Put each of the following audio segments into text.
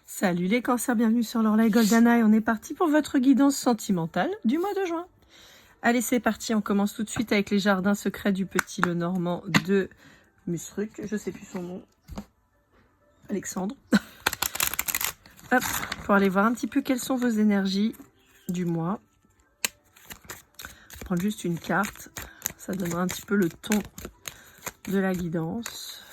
Salut les cancers, bienvenue sur l'Orlaï Golden Eye. On est parti pour votre guidance sentimentale du mois de juin. Allez, c'est parti, on commence tout de suite avec les jardins secrets du petit Lenormand de Musruc. Je sais plus son nom. Alexandre. Hop, pour aller voir un petit peu quelles sont vos énergies du mois. Prendre juste une carte, ça donnera un petit peu le ton de la guidance.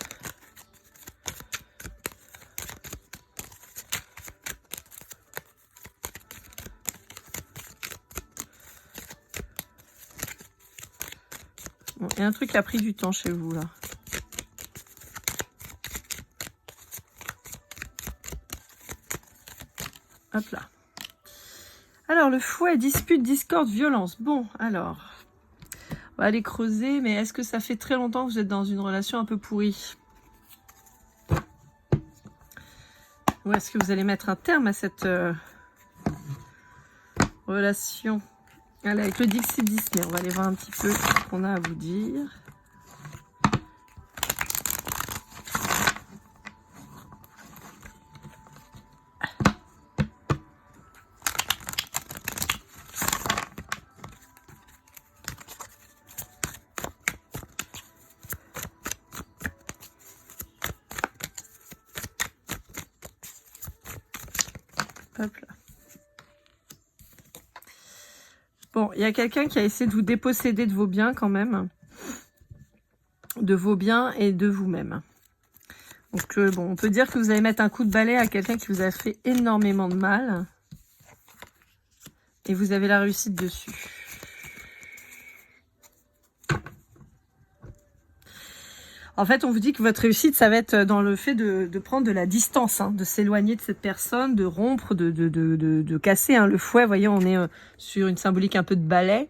Bon, il y a un truc qui a pris du temps chez vous là. Hop là. Alors, le fouet, dispute, discorde, violence. Bon, alors, on va aller creuser, mais est-ce que ça fait très longtemps que vous êtes dans une relation un peu pourrie? Ou est-ce que vous allez mettre un terme à cette relation? Allez, avec le Dixit Disney, on va aller voir un petit peu ce qu'on a à vous dire. Hop là. Bon, il y a quelqu'un qui a essayé de vous déposséder de vos biens quand même. De vos biens et de vous-même. Donc, bon, on peut dire que vous allez mettre un coup de balai à quelqu'un qui vous a fait énormément de mal. Et vous avez la réussite dessus. En fait, on vous dit que votre réussite, ça va être dans le fait de prendre de la distance, hein, de s'éloigner de cette personne, de rompre, de casser hein, le fouet. Vous voyez, on est sur une symbolique un peu de balai.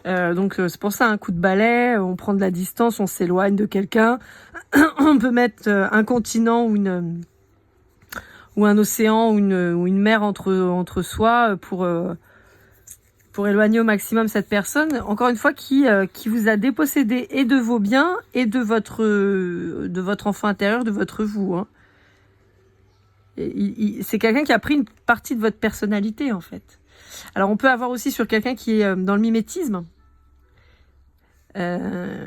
Donc, c'est pour ça, un coup de balai, on prend de la distance, on s'éloigne de quelqu'un. On peut mettre un continent ou un océan ou une mer entre soi pour éloigner au maximum cette personne, encore une fois, qui vous a dépossédé et de vos biens et de votre enfant intérieur, de votre vous. Hein. C'est quelqu'un qui a pris une partie de votre personnalité, en fait. Alors, on peut avoir aussi sur quelqu'un qui est dans le mimétisme. Bon,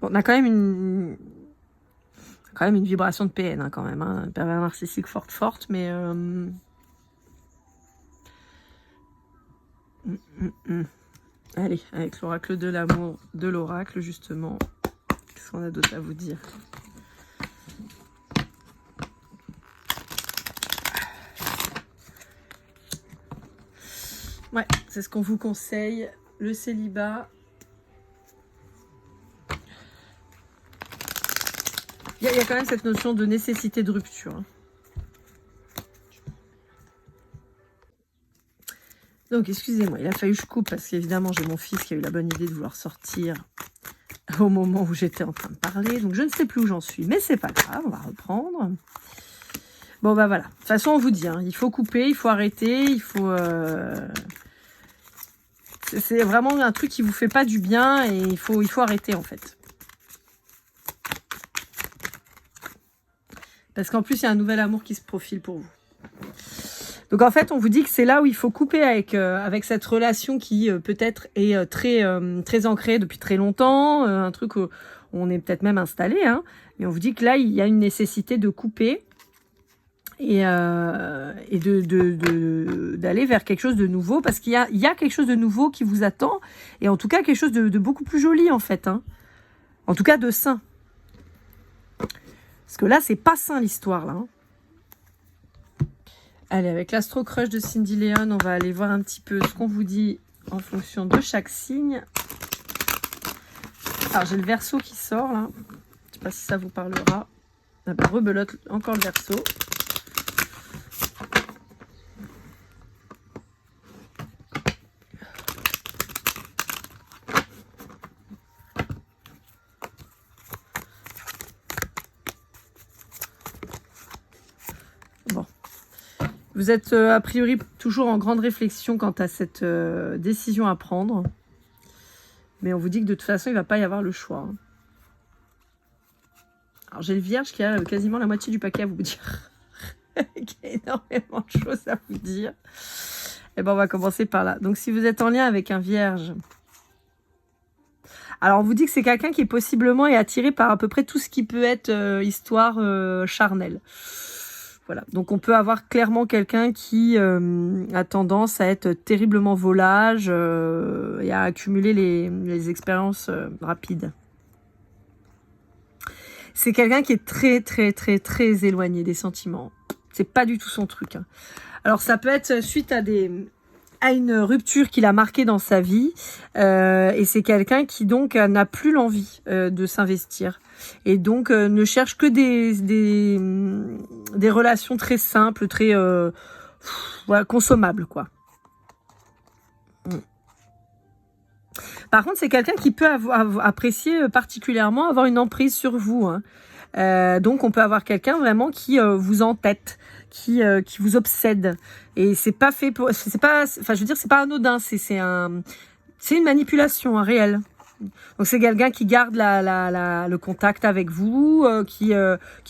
on a quand même une vibration de PN, hein, quand même. Hein, pervers narcissique forte, mais... Allez, avec l'oracle de l'amour de l'oracle, justement. Qu'est-ce qu'on a d'autre à vous dire? Ouais, c'est ce qu'on vous conseille. Le célibat. Il y a quand même cette notion de nécessité de rupture. Hein. Donc, excusez-moi, il a fallu que je coupe parce qu'évidemment, j'ai mon fils qui a eu la bonne idée de vouloir sortir au moment où j'étais en train de parler. Donc, je ne sais plus où j'en suis, mais c'est pas grave, on va reprendre. Bon, bah voilà. De toute façon, on vous dit, hein, il faut couper, il faut arrêter, il faut... C'est vraiment un truc qui vous fait pas du bien et il faut arrêter, en fait. Parce qu'en plus, il y a un nouvel amour qui se profile pour vous. Donc en fait, on vous dit que c'est là où il faut couper avec cette relation qui peut-être est très ancrée depuis très longtemps, un truc où on est peut-être même installé, hein, mais on vous dit que là, il y a une nécessité de couper et d'aller vers quelque chose de nouveau, parce qu'il y a quelque chose de nouveau qui vous attend, et en tout cas quelque chose de beaucoup plus joli en fait, hein. En tout cas de sain. Parce que là, c'est pas sain l'histoire là, hein. Allez, avec l'Astro Crush de Cindy Léon, on va aller voir un petit peu ce qu'on vous dit en fonction de chaque signe. Alors, j'ai le Verseau qui sort, là. Je ne sais pas si ça vous parlera. Ah ben, rebelote, encore le Verseau. Bon. Vous êtes a priori toujours en grande réflexion quant à cette décision à prendre. Mais on vous dit que de toute façon, il ne va pas y avoir le choix. Alors j'ai le Vierge qui a quasiment la moitié du paquet à vous dire. Qui a énormément de choses à vous dire. Et ben on va commencer par là. Donc si vous êtes en lien avec un Vierge, alors on vous dit que c'est quelqu'un qui possiblement est attiré par à peu près tout ce qui peut être histoire charnelle. Voilà, donc on peut avoir clairement quelqu'un qui a tendance à être terriblement volage et à accumuler les expériences rapides. C'est quelqu'un qui est très très très très éloigné des sentiments. C'est pas du tout son truc. Hein. Alors ça peut être suite à une rupture qu'il a marquée dans sa vie et c'est quelqu'un qui donc n'a plus l'envie de s'investir et donc ne cherche que des relations très simples, très voilà, consommables quoi. Par contre, c'est quelqu'un qui peut apprécier particulièrement avoir une emprise sur vous. Hein. Donc, on peut avoir quelqu'un vraiment qui vous entête, qui vous obsède. Et c'est pas fait pour, c'est pas, enfin, je veux dire, c'est pas anodin. C'est une manipulation réelle. Donc, c'est quelqu'un qui garde le contact avec vous, qui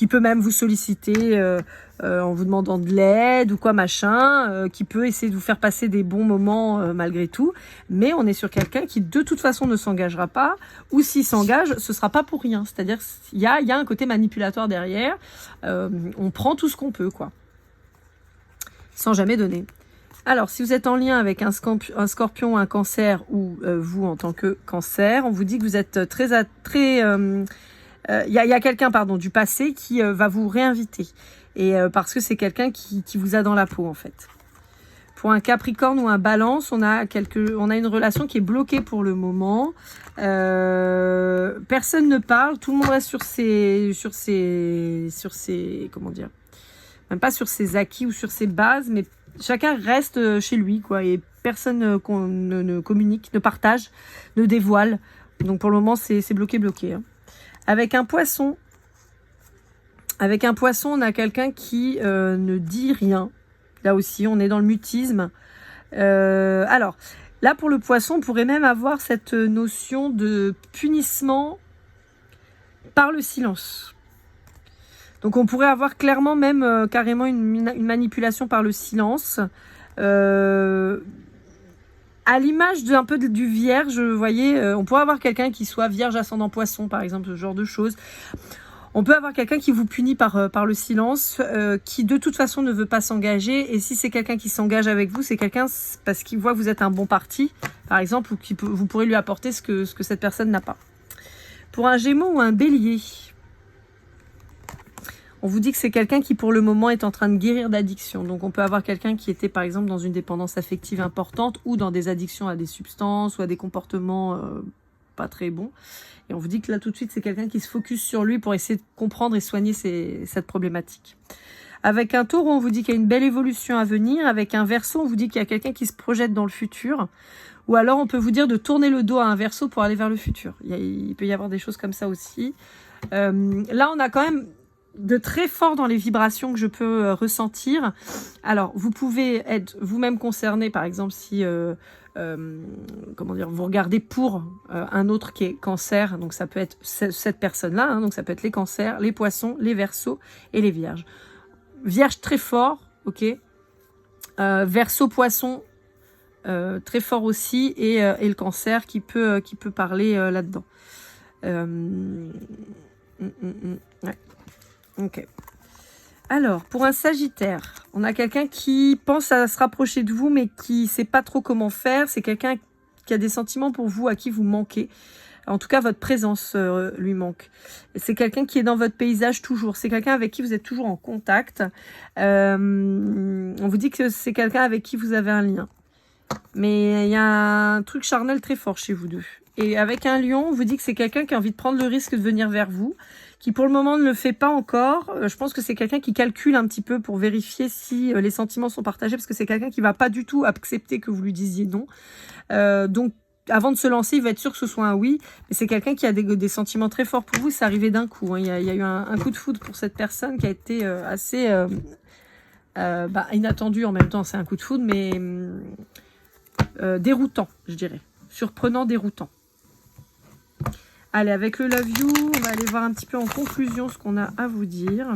peut même vous solliciter en vous demandant de l'aide ou quoi machin, qui peut essayer de vous faire passer des bons moments malgré tout. Mais on est sur quelqu'un qui de toute façon ne s'engagera pas, ou s'il s'engage, ce sera pas pour rien. C'est-à-dire il y a un côté manipulatoire derrière. On prend tout ce qu'on peut, quoi, sans jamais donner. Alors, si vous êtes en lien avec un scorpion, un cancer ou vous en tant que cancer, on vous dit que vous êtes très... Il y a quelqu'un du passé qui va vous réinviter. Et parce que c'est quelqu'un qui vous a dans la peau, en fait. Pour un Capricorne ou un Balance, on a une relation qui est bloquée pour le moment. Personne ne parle, tout le monde reste sur ses comment dire, même pas sur ses acquis ou sur ses bases, mais chacun reste chez lui, quoi, et personne ne communique, ne partage, ne dévoile. Donc pour le moment, c'est bloqué. Hein. Avec un Poisson, on a quelqu'un qui ne dit rien. Là aussi, on est dans le mutisme. Alors, là, pour le Poisson, on pourrait même avoir cette notion de punissement par le silence. Donc on pourrait avoir clairement même carrément une manipulation par le silence. À l'image d'un peu du Vierge, vous voyez, on pourrait avoir quelqu'un qui soit Vierge ascendant Poisson, par exemple, ce genre de choses. On peut avoir quelqu'un qui vous punit par le silence, qui de toute façon ne veut pas s'engager. Et si c'est quelqu'un qui s'engage avec vous, c'est quelqu'un parce qu'il voit que vous êtes un bon parti, par exemple, ou vous pourrez lui apporter ce que cette personne n'a pas. Pour un Gémeaux ou un Bélier, on vous dit que c'est quelqu'un qui, pour le moment, est en train de guérir d'addiction. Donc, on peut avoir quelqu'un qui était, par exemple, dans une dépendance affective importante ou dans des addictions à des substances ou à des comportements pas très bons. Et on vous dit que là, tout de suite, c'est quelqu'un qui se focus sur lui pour essayer de comprendre et soigner cette problématique. Avec un Taureau, on vous dit qu'il y a une belle évolution à venir. Avec un Verseau, on vous dit qu'il y a quelqu'un qui se projette dans le futur. Ou alors, on peut vous dire de tourner le dos à un Verseau pour aller vers le futur. Il peut y avoir des choses comme ça aussi. Là, on a quand même de très fort dans les vibrations que je peux ressentir. Alors, vous pouvez être vous-même concerné, par exemple, si vous regardez pour un autre qui est Cancer, donc ça peut être cette personne-là, hein, donc ça peut être les Cancers, les Poissons, les Verseaux et les Vierges. Vierge très fort, ok. Verseau, Poisson très fort aussi, et le Cancer qui peut parler là-dedans. Ouais. Ok. Alors, pour un Sagittaire, on a quelqu'un qui pense à se rapprocher de vous, mais qui sait pas trop comment faire. C'est quelqu'un qui a des sentiments pour vous, à qui vous manquez. En tout cas, votre présence lui manque. C'est quelqu'un qui est dans votre paysage toujours. C'est quelqu'un avec qui vous êtes toujours en contact. On vous dit que c'est quelqu'un avec qui vous avez un lien. Mais il y a un truc charnel très fort chez vous deux. Et avec un Lion, on vous dit que c'est quelqu'un qui a envie de prendre le risque de venir vers vous, qui pour le moment ne le fait pas encore. Je pense que c'est quelqu'un qui calcule un petit peu pour vérifier si les sentiments sont partagés, parce que c'est quelqu'un qui va pas du tout accepter que vous lui disiez non. Donc, avant de se lancer, il va être sûr que ce soit un oui. Mais c'est quelqu'un qui a des sentiments très forts pour vous. C'est arrivé d'un coup. Hein. Il y a eu un coup de foudre pour cette personne qui a été assez inattendu en même temps. C'est un coup de foudre, mais déroutant, je dirais. Surprenant, déroutant. Allez, avec le Love You, on va aller voir un petit peu en conclusion ce qu'on a à vous dire.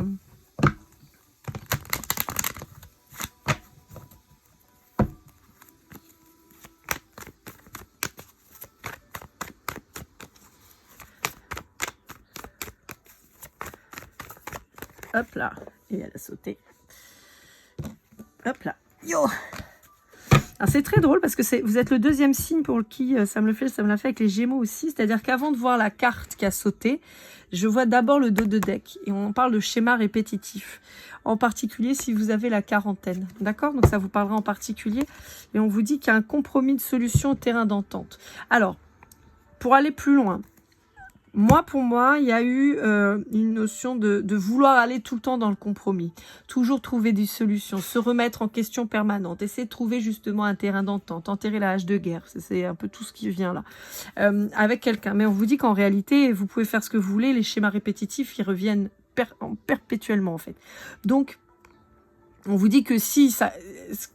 Hop là, et elle a sauté. Hop là, yo. C'est très drôle parce que vous êtes le deuxième signe pour qui ça me l'a fait avec les Gémeaux aussi. C'est-à-dire qu'avant de voir la carte qui a sauté, je vois d'abord le dos de deck. Et on parle de schéma répétitif. En particulier si vous avez la quarantaine. D'accord? Donc ça vous parlera en particulier. Et on vous dit qu'il y a un compromis de solution au terrain d'entente. Alors, pour aller plus loin, pour moi, il y a eu une notion de vouloir aller tout le temps dans le compromis. Toujours trouver des solutions, se remettre en question permanente, essayer de trouver justement un terrain d'entente, enterrer la hache de guerre. C'est un peu tout ce qui vient là. Avec quelqu'un. Mais on vous dit qu'en réalité, vous pouvez faire ce que vous voulez. Les schémas répétitifs, ils reviennent perpétuellement en fait. Donc, on vous dit que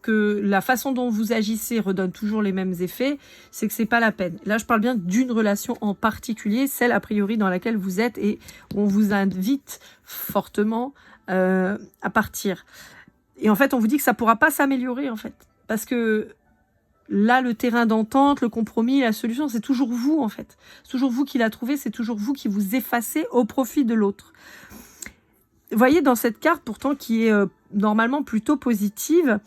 que la façon dont vous agissez redonne toujours les mêmes effets, c'est que c'est pas la peine. Là, je parle bien d'une relation en particulier, celle a priori dans laquelle vous êtes et on vous invite fortement à partir. Et en fait, on vous dit que ça pourra pas s'améliorer en fait, parce que là, le terrain d'entente, le compromis, la solution, c'est toujours vous en fait. C'est toujours vous qui la trouvez, c'est toujours vous qui vous effacez au profit de l'autre. Vous voyez dans cette carte pourtant qui est normalement plutôt positive,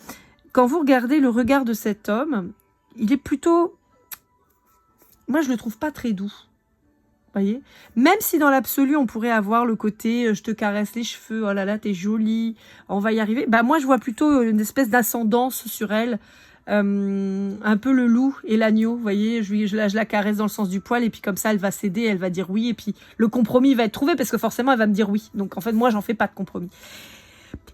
quand vous regardez le regard de cet homme, il est plutôt... Moi, je le trouve pas très doux. Voyez, même si dans l'absolu, on pourrait avoir le côté je te caresse les cheveux, oh là là, t'es jolie, on va y arriver. Bah, moi, je vois plutôt une espèce d'ascendance sur elle, un peu le loup et l'agneau, vous voyez, je la caresse dans le sens du poil et puis comme ça elle va céder, elle va dire oui et puis le compromis va être trouvé parce que forcément elle va me dire oui. Donc en fait moi j'en fais pas de compromis.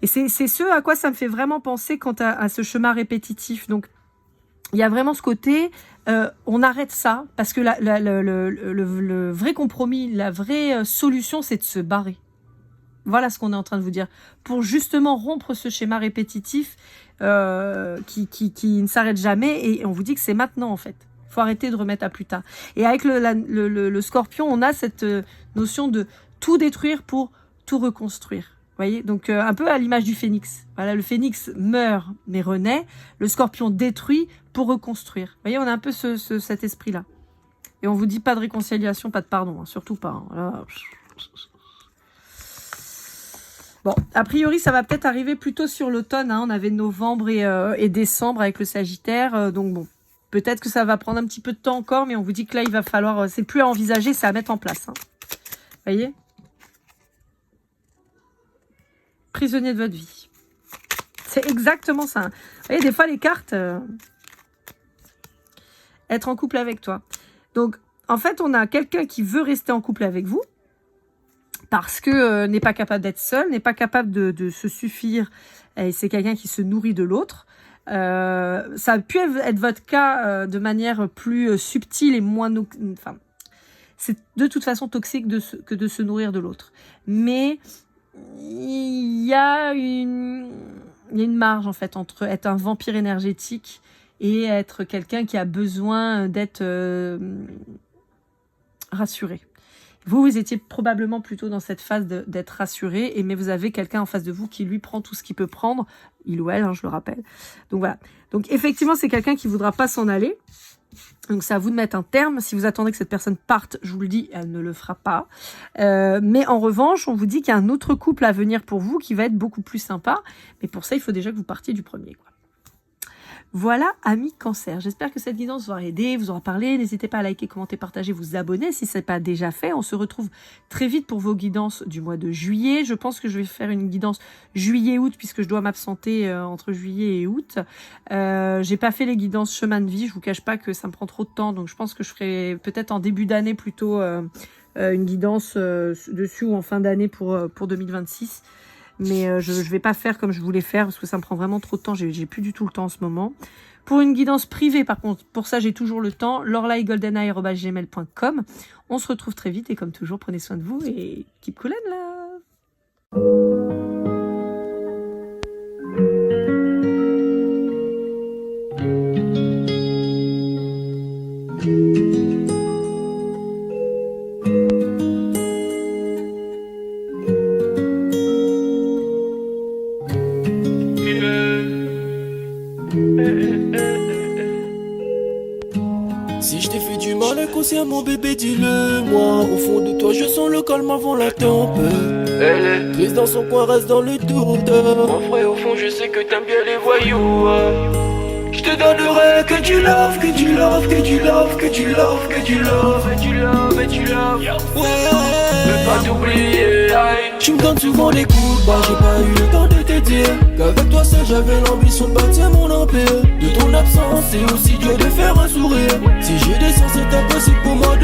Et c'est ce à quoi ça me fait vraiment penser quant à ce chemin répétitif. Donc il y a vraiment ce côté, on arrête ça parce que le vrai compromis, la vraie solution c'est de se barrer. Voilà ce qu'on est en train de vous dire. Pour justement rompre ce schéma répétitif qui ne s'arrête jamais. Et on vous dit que c'est maintenant, en fait. Il faut arrêter de remettre à plus tard. Et avec le scorpion, on a cette notion de tout détruire pour tout reconstruire. Vous voyez? Donc, un peu à l'image du phénix. Voilà, le phénix meurt, mais renaît. Le scorpion détruit pour reconstruire. Vous voyez, on a un peu cet esprit-là. Et on vous dit pas de réconciliation, pas de pardon. Hein, surtout pas. Hein. Là, bon, a priori, ça va peut-être arriver plutôt sur l'automne. Hein. On avait novembre et décembre avec le Sagittaire. Donc bon, peut-être que ça va prendre un petit peu de temps encore, mais on vous dit que là, il va falloir... c'est plus à envisager, c'est à mettre en place. Hein. Voyez? Prisonnier de votre vie. C'est exactement ça. Hein. Vous voyez, des fois, les cartes... être en couple avec toi. Donc, en fait, on a quelqu'un qui veut rester en couple avec vous, parce que n'est pas capable d'être seul, n'est pas capable de se suffire, et c'est quelqu'un qui se nourrit de l'autre. Ça a pu être votre cas de manière plus subtile et moins... Enfin, c'est de toute façon toxique que de se nourrir de l'autre. Mais il y a une marge, en fait, entre être un vampire énergétique et être quelqu'un qui a besoin d'être rassuré. Vous étiez probablement plutôt dans cette phase d'être rassuré, mais vous avez quelqu'un en face de vous qui lui prend tout ce qu'il peut prendre, il ou elle, hein, je le rappelle. Donc voilà. Donc effectivement, c'est quelqu'un qui ne voudra pas s'en aller. Donc c'est à vous de mettre un terme. Si vous attendez que cette personne parte, je vous le dis, elle ne le fera pas. Mais en revanche, on vous dit qu'il y a un autre couple à venir pour vous qui va être beaucoup plus sympa. Mais pour ça, il faut déjà que vous partiez du premier, quoi. Voilà, amis Cancer. J'espère que cette guidance vous aura aidé, vous aura parlé. N'hésitez pas à liker, commenter, partager, vous abonner si ce n'est pas déjà fait. On se retrouve très vite pour vos guidances du mois de juillet. Je pense que je vais faire une guidance juillet-août puisque je dois m'absenter entre juillet et août. J'ai pas fait les guidances chemin de vie. Je vous cache pas que ça me prend trop de temps. Donc je pense que je ferai peut-être en début d'année plutôt une guidance dessus ou en fin d'année pour 2026. Mais je vais pas faire comme je voulais faire parce que ça me prend vraiment trop de temps. J'ai plus du tout le temps en ce moment. Pour une guidance privée, par contre, pour ça, j'ai toujours le temps. lorlaigoldeneye@gmail.com. On se retrouve très vite et comme toujours, prenez soin de vous et keep cool and love. Si je t'ai fait du mal inconsciemment bébé dis-le moi. Au fond de toi je sens le calme avant la tempête. Elle est prise dans son coin, reste dans le doute. Mon frère au fond je sais que t'aimes bien les voyous. Je te donnerai que du love, que du love, que du love, que du love, que du love, et du love, et du love. Ouais, veux pas t'oublier. Tu me donnes souvent des coups de barre, j'ai pas eu le temps de te dire qu'avec toi seul j'avais l'ambition de bâtir mon empire. De ton absence c'est aussi dur de faire un sourire. Si j'ai des sens c'est impossible pour moi de